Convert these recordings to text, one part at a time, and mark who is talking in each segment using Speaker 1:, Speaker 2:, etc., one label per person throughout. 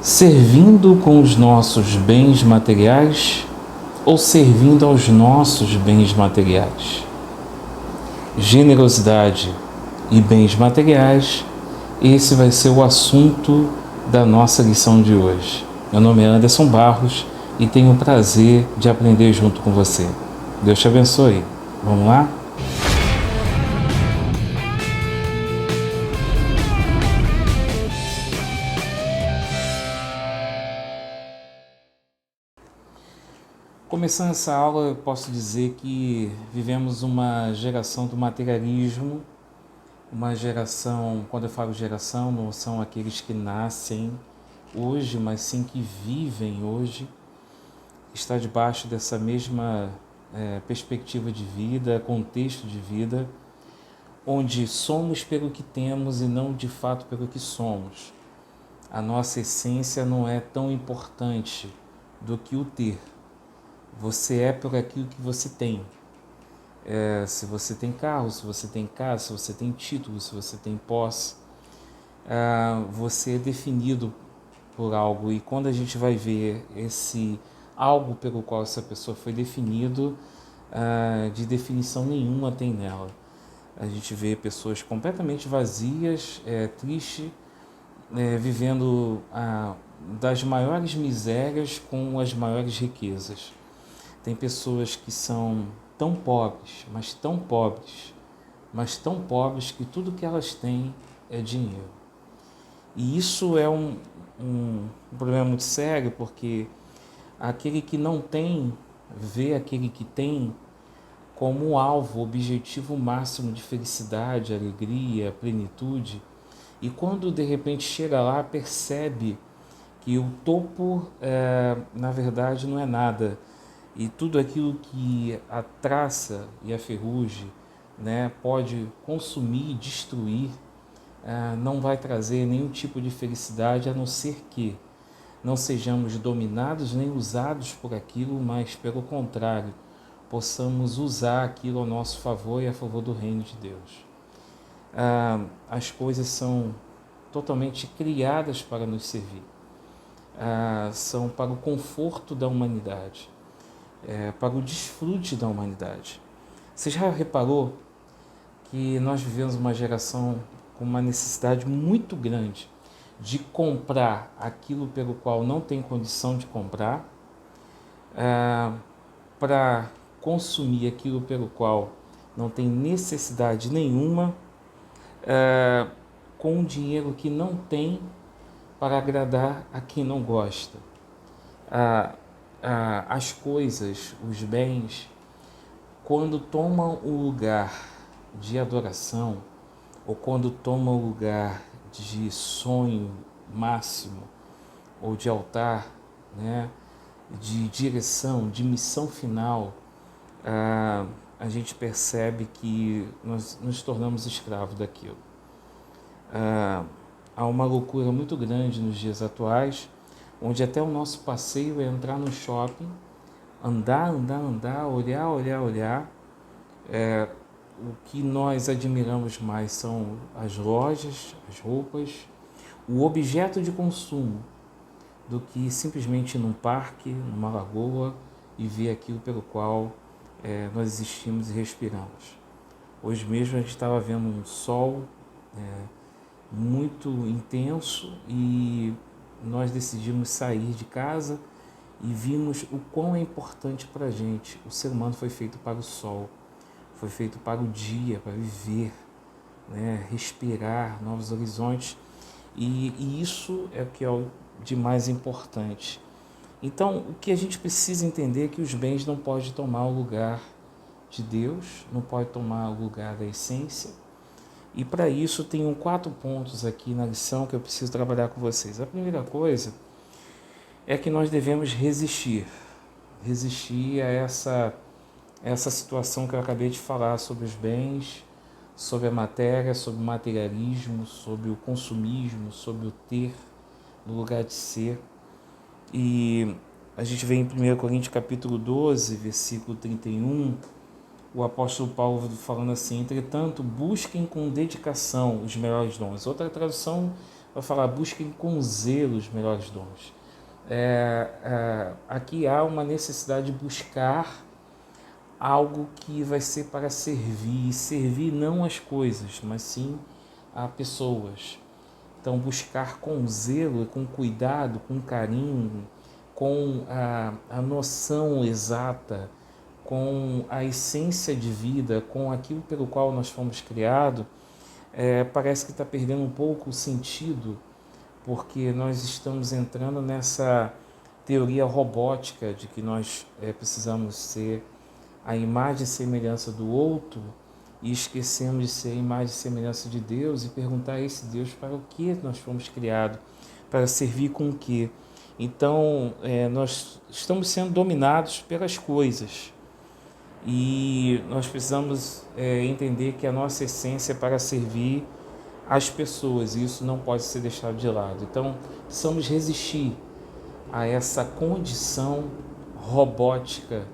Speaker 1: Servindo com os nossos bens materiais ou servindo aos nossos bens materiais? Generosidade e bens materiais, esse vai ser o assunto da nossa lição de hoje. Meu nome é Anderson Barros e tenho o prazer de aprender junto com você. Deus te abençoe. Vamos lá? Começando essa aula, eu posso dizer que vivemos uma geração do materialismo, uma geração, quando eu falo geração, não são aqueles que nascem hoje, mas sim que vivem hoje, está debaixo dessa mesma perspectiva de vida, contexto de vida, onde somos pelo que temos e não de fato pelo que somos. A nossa essência não é tão importante do que o ter. Você é por aquilo que você tem. Se você tem carro, se você tem casa, se você tem título, se você tem posse, você é definido por algo. E quando a gente vai ver esse algo pelo qual essa pessoa foi definido, de definição nenhuma tem nela. A gente vê pessoas completamente vazias, tristes, vivendo das maiores misérias com as maiores riquezas. Tem pessoas que são tão pobres, mas tão pobres, mas tão pobres que tudo que elas têm é dinheiro. E isso é um problema muito sério, porque aquele que não tem, vê aquele que tem como alvo, objetivo máximo de felicidade, alegria, plenitude, e quando de repente chega lá, percebe que o topo, na verdade, não é nada. E tudo aquilo que a traça e a ferrugem, pode consumir e destruir, não vai trazer nenhum tipo de felicidade, a não ser que não sejamos dominados nem usados por aquilo, mas pelo contrário, possamos usar aquilo ao nosso favor e a favor do reino de Deus. As coisas são totalmente criadas para nos servir, são para o conforto da humanidade, para o desfrute da humanidade. Você já reparou que nós vivemos uma geração com uma necessidade muito grande de comprar aquilo pelo qual não tem condição de comprar, para consumir aquilo pelo qual não tem necessidade nenhuma, com um dinheiro que não tem, para agradar a quem não gosta. As coisas, os bens, quando tomam o lugar de adoração, ou quando tomam o lugar de sonho máximo, ou de altar, de direção, de missão final, a gente percebe que nós nos tornamos escravos daquilo. Há uma loucura muito grande nos dias atuais, onde até o nosso passeio é entrar no shopping, andar, olhar. O que nós admiramos mais são as lojas, as roupas, o objeto de consumo, do que simplesmente ir num parque, numa lagoa e ver aquilo pelo qual nós existimos e respiramos. Hoje mesmo a gente estava vendo um sol muito intenso e nós decidimos sair de casa e vimos o quão é importante para a gente. O ser humano foi feito para o sol, foi feito para o dia, para viver, respirar novos horizontes, e isso é o que é de mais importante. Então, o que a gente precisa entender é que os bens não podem tomar o lugar de Deus, não podem tomar o lugar da essência. E para isso tenho 4 pontos aqui na lição que eu preciso trabalhar com vocês. A primeira coisa é que nós devemos resistir a essa situação que eu acabei de falar sobre os bens, sobre a matéria, sobre o materialismo, sobre o consumismo, sobre o ter no lugar de ser. E a gente vê em 1 Coríntios capítulo 12, versículo 31, o apóstolo Paulo falando assim: entretanto, busquem com dedicação os melhores dons. Outra tradução vai falar: busquem com zelo os melhores dons. Aqui há uma necessidade de buscar algo que vai ser para servir, servir não às coisas, mas sim a pessoas. Então, buscar com zelo, com cuidado, com carinho, com a noção exata, com a essência de vida, com aquilo pelo qual nós fomos criados, parece que está perdendo um pouco o sentido, porque nós estamos entrando nessa teoria robótica de que nós precisamos ser a imagem e semelhança do outro e esquecemos de ser a imagem e semelhança de Deus e perguntar a esse Deus para o que nós fomos criados, para servir com o quê. Então, nós estamos sendo dominados pelas coisas e nós precisamos entender que a nossa essência é para servir as pessoas e isso não pode ser deixado de lado. Então, precisamos resistir a essa condição robótica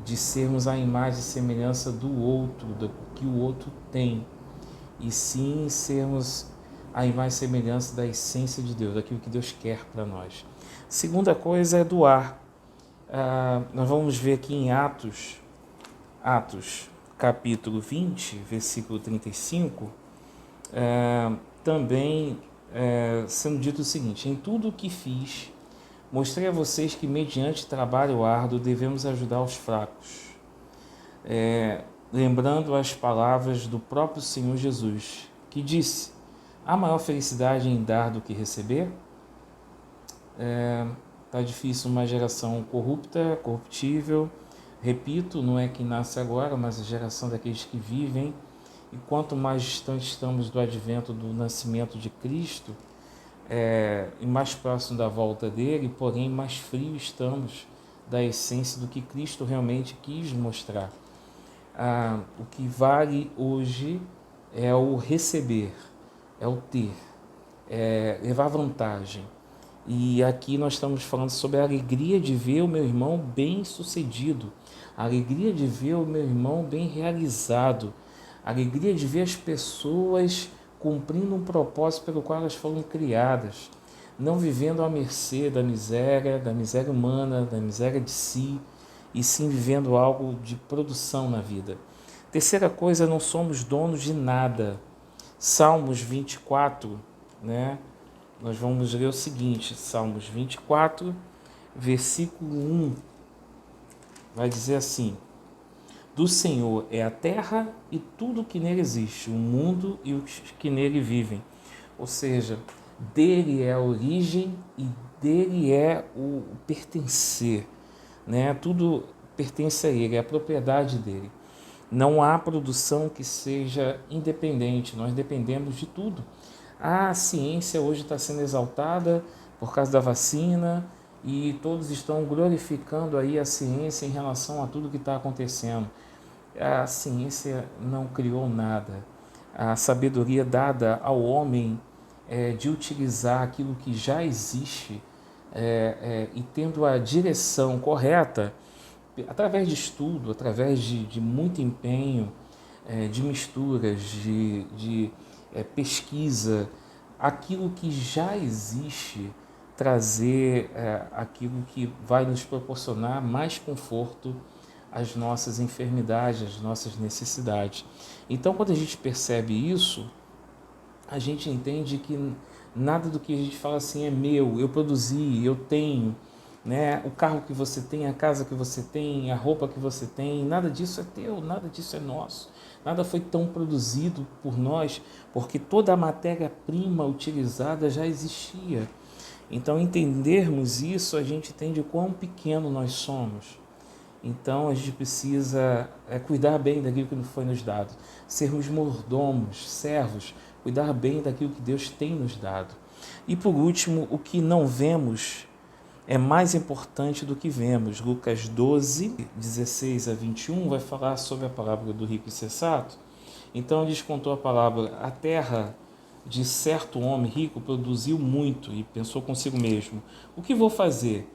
Speaker 1: de sermos a imagem e semelhança do outro, do que o outro tem, e sim sermos a imagem e semelhança da essência de Deus, daquilo que Deus quer para nós. Segunda coisa é doar. Nós vamos ver aqui em Atos capítulo 20, versículo 35, também sendo dito o seguinte: em tudo o que fiz, mostrei a vocês que, mediante trabalho árduo, devemos ajudar os fracos, lembrando as palavras do próprio Senhor Jesus, que disse: há maior felicidade em dar do que receber? Está difícil uma geração corrupta, corruptível. Repito, não é que nasce agora, mas a geração daqueles que vivem. E quanto mais distantes estamos do advento, do nascimento de Cristo, e mais próximo da volta dele, porém mais frio estamos da essência do que Cristo realmente quis mostrar. O que vale hoje é o receber, é o ter, é levar vantagem. E aqui nós estamos falando sobre a alegria de ver o meu irmão bem sucedido, a alegria de ver o meu irmão bem realizado, a alegria de ver as pessoas cumprindo um propósito pelo qual elas foram criadas, não vivendo à mercê da miséria humana, da miséria de si, e sim vivendo algo de produção na vida. Terceira coisa, não somos donos de nada. Salmos 24, nós vamos ler o seguinte, Salmos 24, versículo 1, vai dizer assim: do Senhor é a terra e tudo que nele existe, o mundo e os que nele vivem. Ou seja, dele é a origem e dele é o pertencer. Tudo pertence a ele, é a propriedade dele. Não há produção que seja independente, nós dependemos de tudo. A ciência hoje está sendo exaltada por causa da vacina e todos estão glorificando aí a ciência em relação a tudo que está acontecendo. A ciência não criou nada. A sabedoria dada ao homem de utilizar aquilo que já existe e tendo a direção correta, através de estudo, através de muito empenho, de misturas, de pesquisa, aquilo que já existe, trazer aquilo que vai nos proporcionar mais conforto às nossas enfermidades, às nossas necessidades. Então, quando a gente percebe isso, a gente entende que nada do que a gente fala assim é meu, eu produzi, eu tenho, o carro que você tem, a casa que você tem, a roupa que você tem, nada disso é teu, nada disso é nosso. Nada foi tão produzido por nós, porque toda a matéria-prima utilizada já existia. Então, entendermos isso, a gente entende o quão pequeno nós somos. Então, a gente precisa cuidar bem daquilo que foi nos dado, sermos mordomos, servos, cuidar bem daquilo que Deus tem nos dado. E, por último, o que não vemos é mais importante do que vemos. Lucas 12, 16 a 21, vai falar sobre a parábola do rico insensato. Então, ele contou a parábola: a terra de certo homem rico produziu muito e pensou consigo mesmo: o que vou fazer?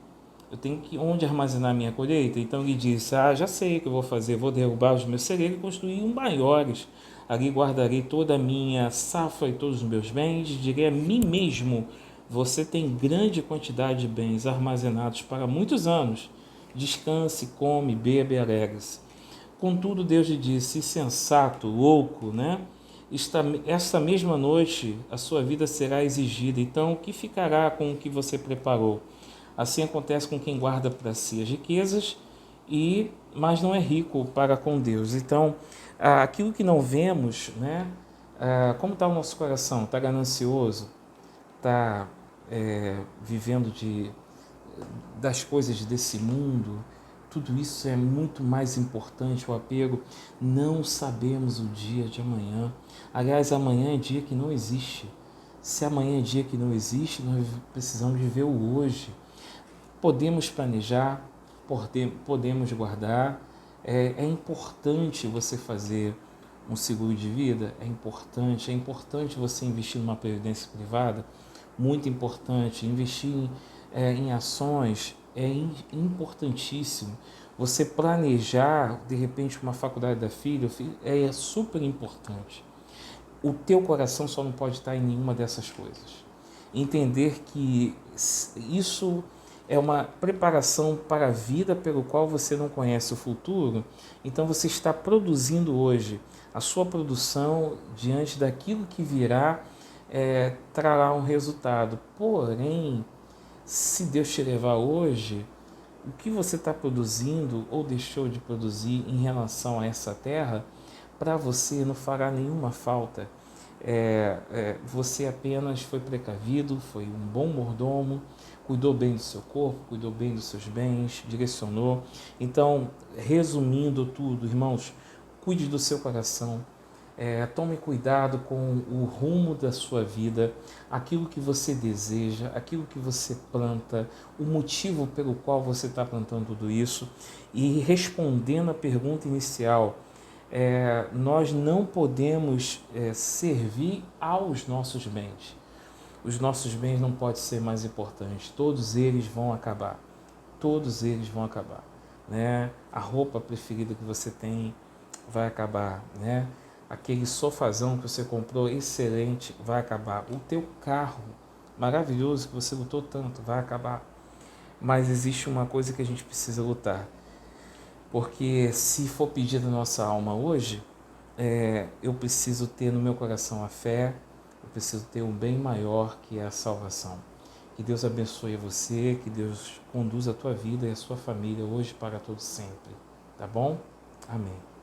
Speaker 1: Eu tenho que onde armazenar minha colheita? Então ele disse: já sei o que eu vou fazer, vou derrubar os meus celeiros e construir maiores. ali guardarei toda a minha safra e todos os meus bens, direi a mim mesmo, você tem grande quantidade de bens armazenados para muitos anos, descanse, come, beba e alegre-se. Contudo, Deus lhe disse, insensato, louco, né? Esta mesma noite a sua vida será exigida, então o que ficará com o que você preparou? Assim acontece com quem guarda para si as riquezas, mas não é rico para com Deus. Então, aquilo que não vemos, né? Como está o nosso coração? Está ganancioso? Está vivendo das coisas desse mundo? Tudo isso é muito mais importante, o apego. Não sabemos o dia de amanhã. Aliás, amanhã é dia que não existe. Se amanhã é dia que não existe, nós precisamos viver o hoje. Podemos planejar, podemos guardar. É importante você fazer um seguro de vida, é importante você investir numa previdência privada, muito importante, investir em ações é importantíssimo. Você planejar, de repente, uma faculdade da filha é super importante. O teu coração só não pode estar em nenhuma dessas coisas. Entender que isso é uma preparação para a vida pelo qual você não conhece o futuro, então você está produzindo hoje. A sua produção diante daquilo que virá trará um resultado. Porém, se Deus te levar hoje, o que você está produzindo ou deixou de produzir em relação a essa terra, para você não fará nenhuma falta. Você apenas foi precavido, foi um bom mordomo, cuidou bem do seu corpo, cuidou bem dos seus bens, direcionou. Então, resumindo tudo, irmãos, cuide do seu coração, tome cuidado com o rumo da sua vida, aquilo que você deseja, aquilo que você planta, o motivo pelo qual você está plantando tudo isso. E respondendo à pergunta inicial, nós não podemos servir aos nossos bens. Os nossos bens não podem ser mais importantes, todos eles vão acabar. Todos eles vão acabar. Né? A roupa preferida que você tem vai acabar, né? Aquele sofazão que você comprou excelente vai acabar. O teu carro maravilhoso que você lutou tanto vai acabar. Mas existe uma coisa que a gente precisa lutar. Porque se for pedir da nossa alma hoje, eu preciso ter no meu coração a fé, eu preciso ter um bem maior que é a salvação. Que Deus abençoe você, que Deus conduza a tua vida e a sua família hoje para todo sempre. Tá bom? Amém.